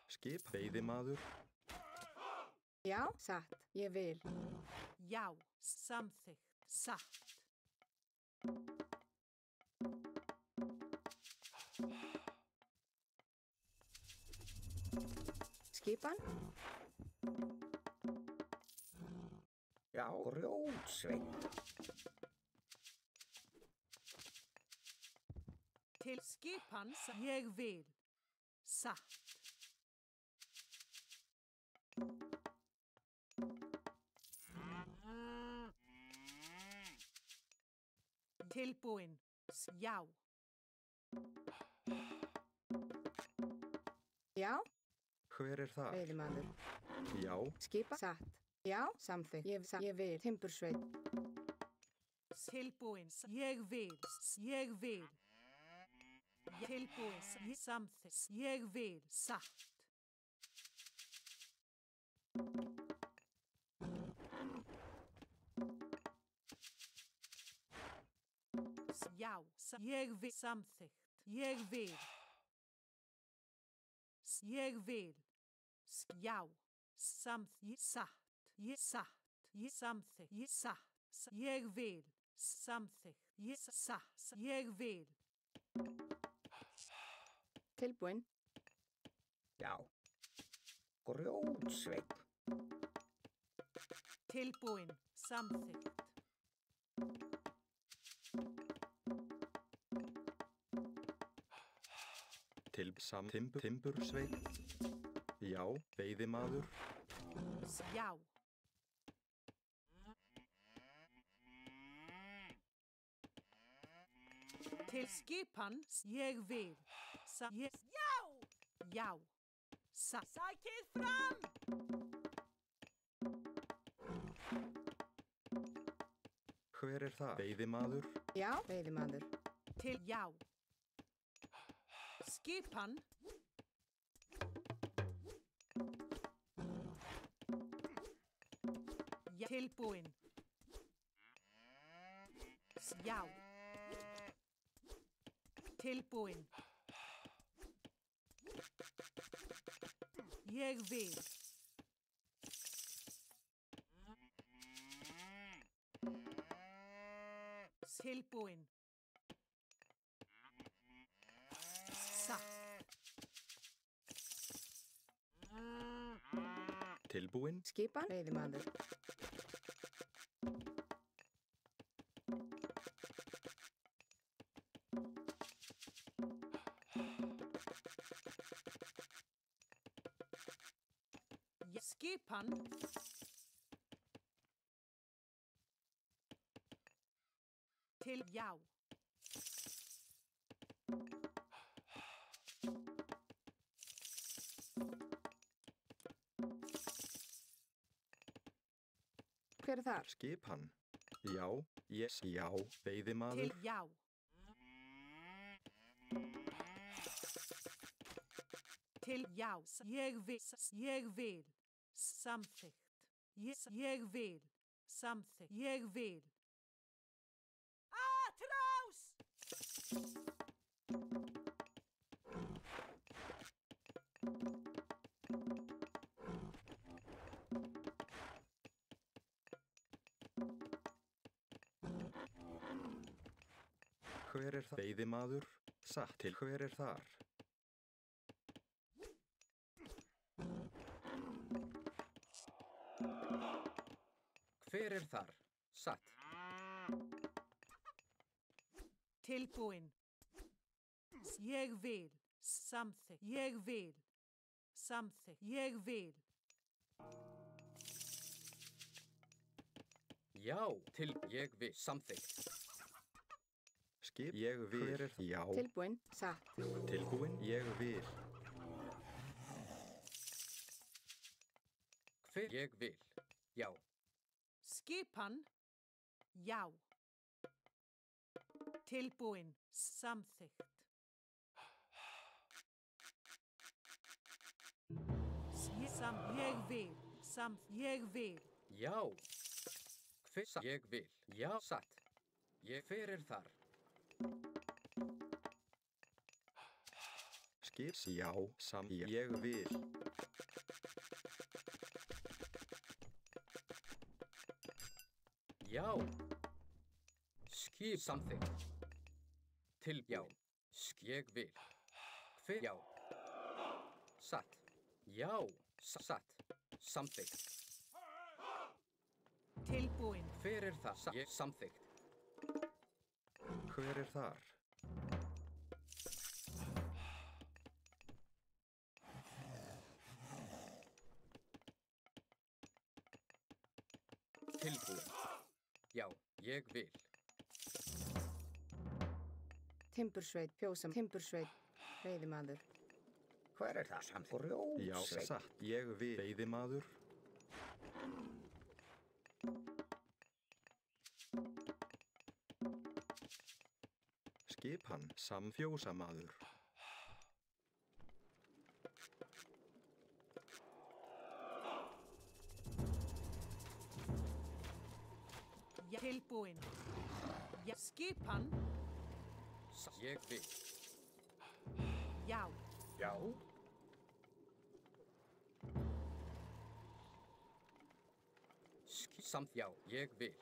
Skip, veiðimaður. Já, satt, ég vil. Já, samþykkt, satt. Skipan? Já, grjótsveinn. Til skipans ég vil, satt. Tilbúin, já. Já, Hver er þar? veiðimaður. Já, Skipa? Satt. Já, samþykkt. Ég vil. Timbursveit. Tilbúin, ég vil, ég vil. Tilbúin, samþykkt, ég vil, satt. Já, ég vil, samþykkt, ég vil. Ég vil, já, samþykkt, satt, ég satt, ég samþykkt, ég satt, ég vil, samþykkt, ég satt, ég vil. Tilbúin. Já, grjótsveinn. Tilbúin, samþykkt. timbursveit. Já, veiðimaður. Já. Til skipans ég vil. Já! Já. Sækið fram! Hver er það? Veiðimaður. Já, veiðimaður. Til já. Skipan. Já. Tilbúin. Já. Tilbúin. Ég vil. Tilbúin. Satt. Tilbúin. Skipan? Veiðimaður. Skipan. Til já. Hver er þar? Skipan. Já, yes, já, veiðimaður. Til já. Til já. Ég vil. Samþykkt. Ég vil. Samþykkt. Ég vil. Atrás! Hver er það? Veiðimaður. Satt til hver er þar? Hver er þar? Satt. Tilbúin. Ég vil. Samþykkt. Ég vil. Samþykkt. Ég vil. Já, til ég vil. Samþykkt. Skip. Ég vil. Hver er það? Já. Tilbúin. Satt. Tilbúin. Ég vil. Hver ég vil. Já. Skipan. Já. Tilbúin. Samþykkt. Ég vil. Ég vil. Já. Hver satt? Ég vil. Já, satt. Hver er þar? Skip, já, ég vil. Já. Skip samþykkt. Já. Ég vil. Já. Satt. Já. Satt. Samþykkt. Tilbúin. Hver er það? Ég samþykkt. Hver er þar? Tilbúin. Já, ég vil. Timbursveit, fjósam, timbursveit, veiðimaður. Hver er það samt? Já, satt, ég vil. Veiðimaður. Skipan, samfjósamaður. Já. Tilbúin. Já. Skipan. Ég vil. Já. Já. Já, ég vil.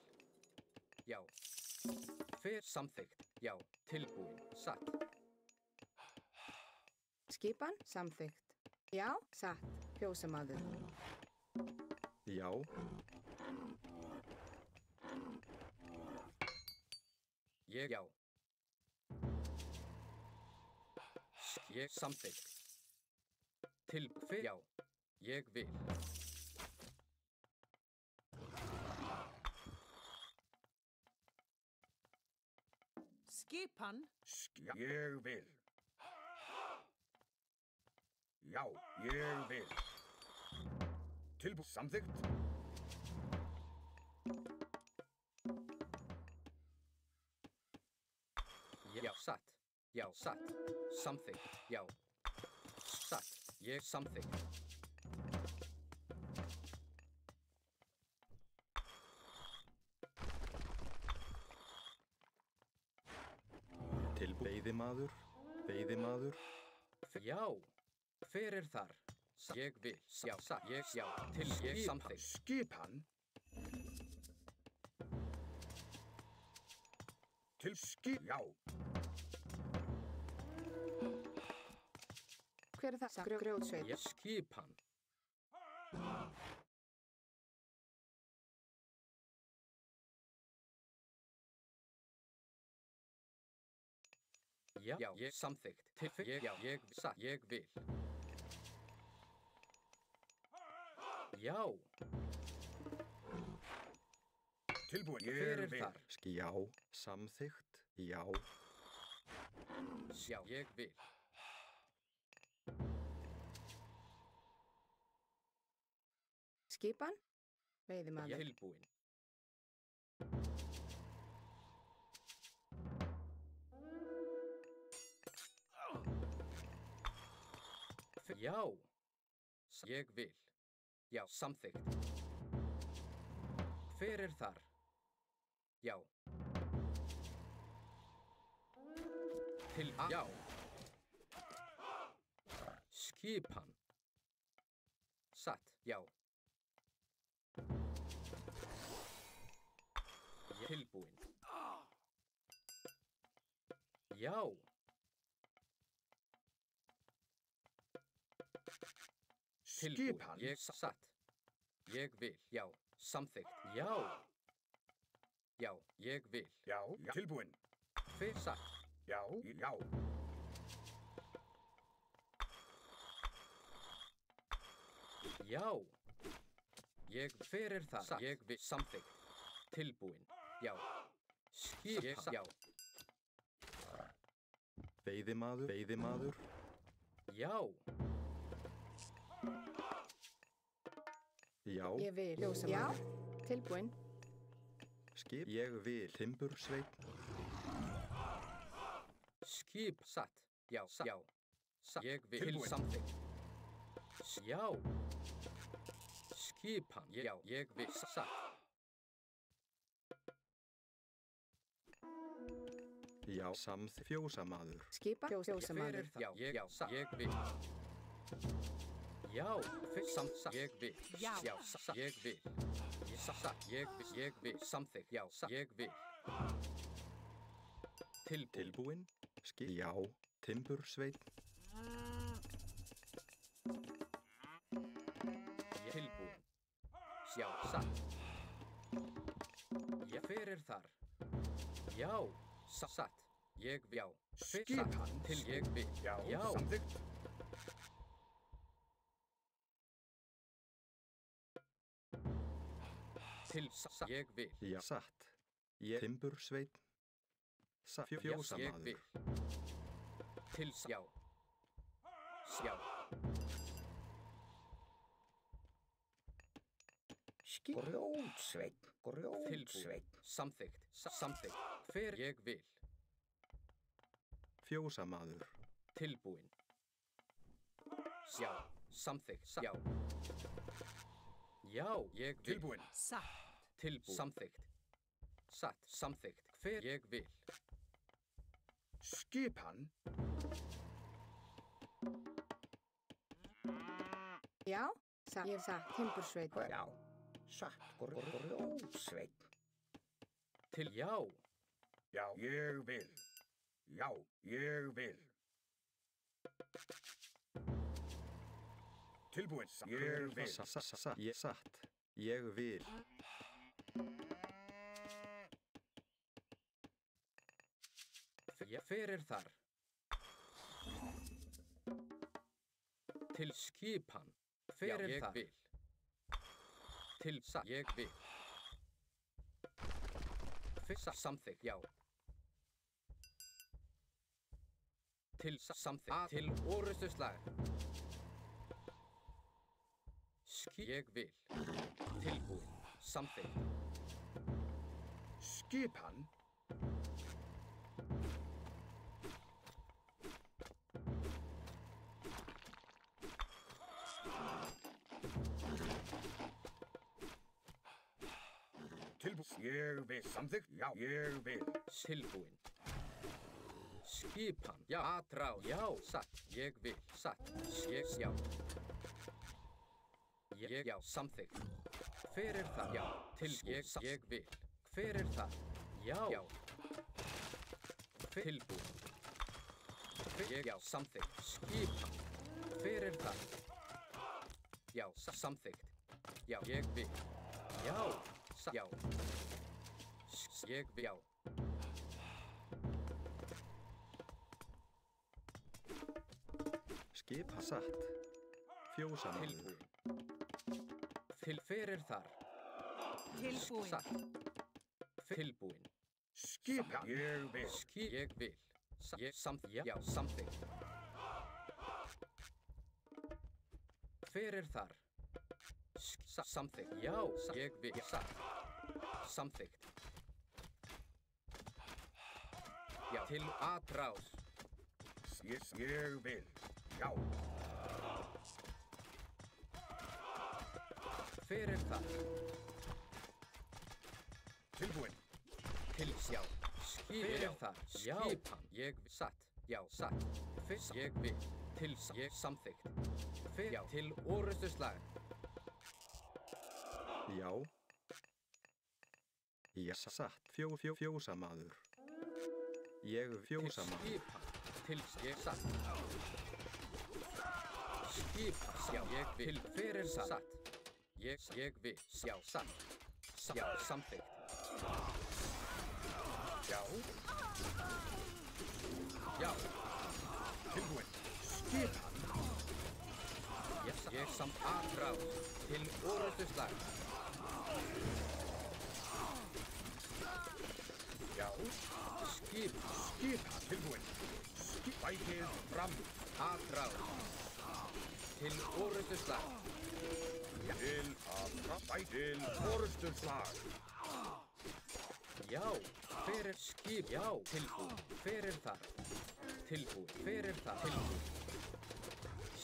Já. Hver samþykkt? Já, tilbúin. Satt. Skipan, samþykkt. Já, satt, fjósamaður. Já, Já. Ég samþykkt. Hver? Já, ég vil. Skipan. Ég vil. Já, ég vil. Samþykkt. Já, satt. Já, satt. Samþykkt. Já. Satt. Ég samþykkt. veiðimaður. Veiðimaður. Já. Hver er þar? Ég vil. Já, satt. Já. Ég samþykkt. Skipan. Já. Hver er það? Grjótsveit. Ég skipan. Já, ég samþykkt. Ég vil. Já. Tilbúin. Hver er þar? Já, samþykkt. Já. Já, ég vil. Skipan. Veiðimaður. Tilbúin. Já. Ég vil. Já, samþykkt. Hver er þar? Já. Já. Skipan. Satt. Já. Tilbúin. Já. Skipan. Ég satt. Ég vil. Já. Samþykkt. Já. Já. Ég vil. Já. Tilbúin. Hver satt? Já. Já. Já. Hver er það? Satt. Ég vil. Samþykkt. Tilbúin. Já. Skipan. Já. Veiðimaður. Veiðimaður. Já. Já. Ég vil. Ljósamaður. Já. Tilbúin. Skip. Ég vil. Timbursveit. Skip. Satt. Já. Já. Satt. Ég vil. Tilbúin. Samþykkt. Já. Skipan. Já. Ég vil. Satt. Já, fjósamaður. Skipa. Fyrir Fjósamaður. það. Já, ég vil. Já, ég vil. Já. Ég vil. Ég vil. Samþykkt. Já, ég vil. Tilbúin. Já, timbursveinn. Tilbúin. Já, satt. Ég fyrir þar. Já, satt. Ég vil. Já, Skipan. satt. Til ég vil. Já, Já. samþykkt. Til ég vil. Já, satt. Timbursveinn. Ég Fjósamaður. vil. Til já. Já. Grjótsveinn. Tilbúin. Samþykkt. Samþykkt. Hver ég vil. Fjósamaður. Tilbúin. Já. Samþykkt. Já. Já, ég vil. Tilbúin. Satt. Tilbúin. Samþykkt. Satt. Samþykkt. Hver ég vil. Skipan. Já. Ég satt. Timbursveit. Já. Satt. Grjótsveinn. Til já. Já, ég vil. Já, ég vil. Tilbúin. Ég vil. Satt. Ég vil. Ég fyrir þar. Til skipan. Fyrir þar. Vil. Til satt. Ég vil. Fyrsta samþykkt. Já. Til samþykkt. Til orustuslag. Ég vil. Tilbúin. Samþykkt. Skipan. Tilbúin. Ég vil. Samþykkt. Já, ég vil. Tilbúin. Skipan. Já. Atrás. Já. Satt. Ég vil. Satt. Ég. Já. Ég. Já. Samþykkt. Hver er það? Já. Tilbúin. Ég vil. Hver er það? Já. Já. Tilbúin. Ég. Já. Samþykkt. Skipan. Hver er það? Já. Samþykkt. Já. Ég vil. Já. Já. Ég vil. Já. Skipa satt. Fjósamaður. Tilbúin. Fyrir þar. Tilbúin. Satt. Tilbúin. Skipan. Ég vil. Ég vil. Ég samþykkt. Já. Samþykkt. Fyrir þar. Samþykkt. Já. Ég vil. Satt. Samþykkt. Já. Til atrás. Ég vil. Já. Fyrir þar. Tilbúin. Til sjá. Fyrir þar. Skipan. Ég vil. Satt. Já. Satt. Fyrst. Ég vil. Til ég samþykkt. Fyrir. Já. Til orustuslag. Já. Já, satt. Fjósamaður. Ég fjósamaður. Skipan. Til ég satt. Skipan. Já. Ég vil. Fyrir satt. Ég vil. Já. Satt. Já. Samþykkt. Já. Já. Tilbúin. Skipan. Ég samt atrás. Til orustuslag. Já. Skipan. Tilbúin. Bætið fram. Atrás. Til orustuslag. Til að bætið orustuslag. Já. Fyrir skip. Já. Tilbúin. Fyrir þar. Tilbúin. Fyrir þar. Tilbúin.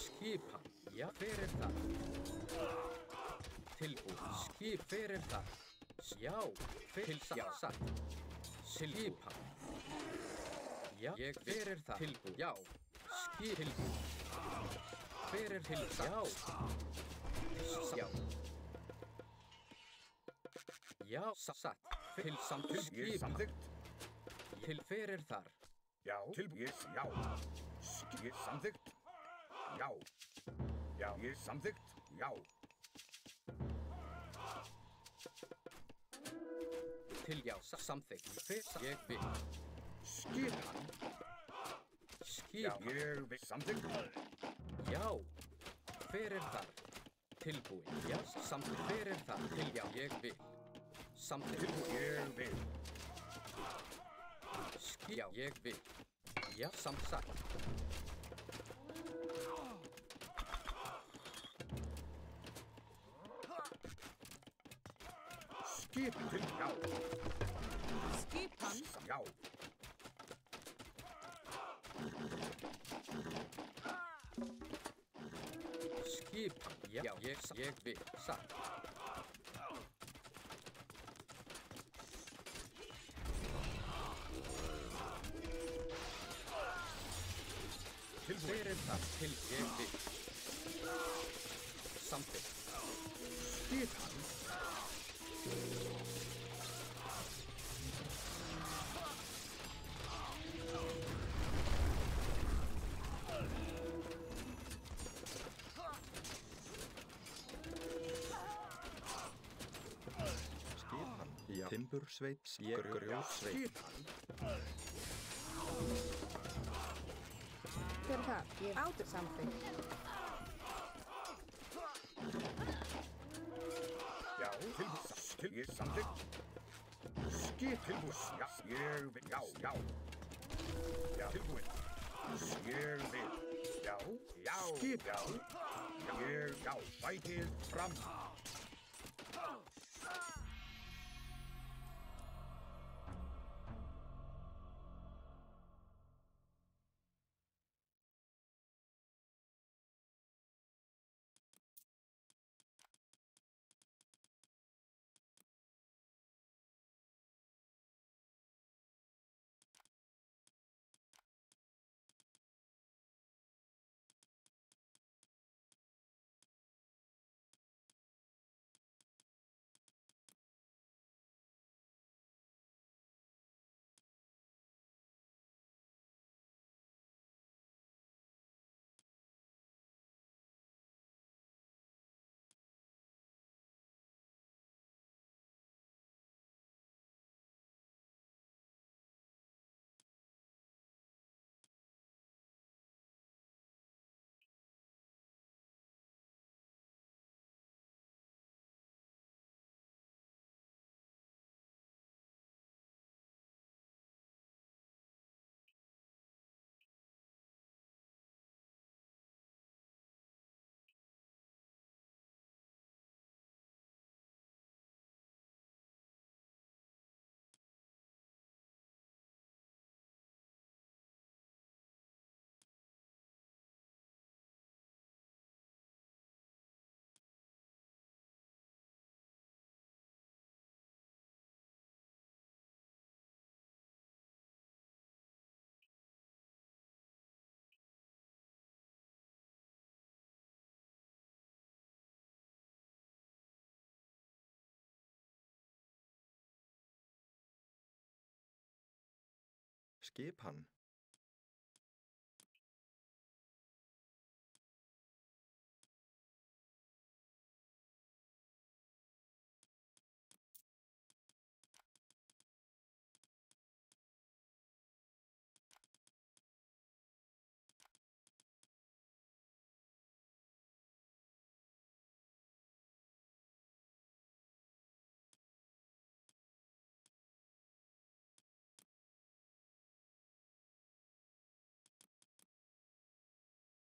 Skipan. Já. Fyrir þar. Tilbúin. Skip. Fyrir þar. Já. Fyrir. Já. Satt. Skipan. Já, ég hver er það? Tilbúið. Já, skip tilbúið. Hver er til satt? Já. Já, satt. Til samt Ég skip. samþykkt. Til hver er þar? Já, tilbúið. Já. Ég samþykkt. Já. Já, ég samþykkt. Já. Til já, samþykkt. Hver ég vil. Skipan. Skip. Já, ég vil samþykkt. Já. Hver er þar? Tilbúið. Já, samþykkt. Hver er þar? Til já, ég vil. Samþykkt. Tilbúið. Ég vil. Skip. Já, ég vil. Já, samsagt. Skipan til já. Skipan. Já. Skipan. Já, ég vil. Satt. Hver er það? Til ég vil. Samþykkt. Skipan. Skipan. Já. Timbursveit. Grjótsveit. Skipan. Hver er það? Ég átti something. Já, tilbúið. Til ég samþykkt. Skip tilbúið. Já, ég vil. Já, já. Já, tilbúið. Ég vil. Já, já. Skip. Já. Ég, já, fætið fram. Skipan.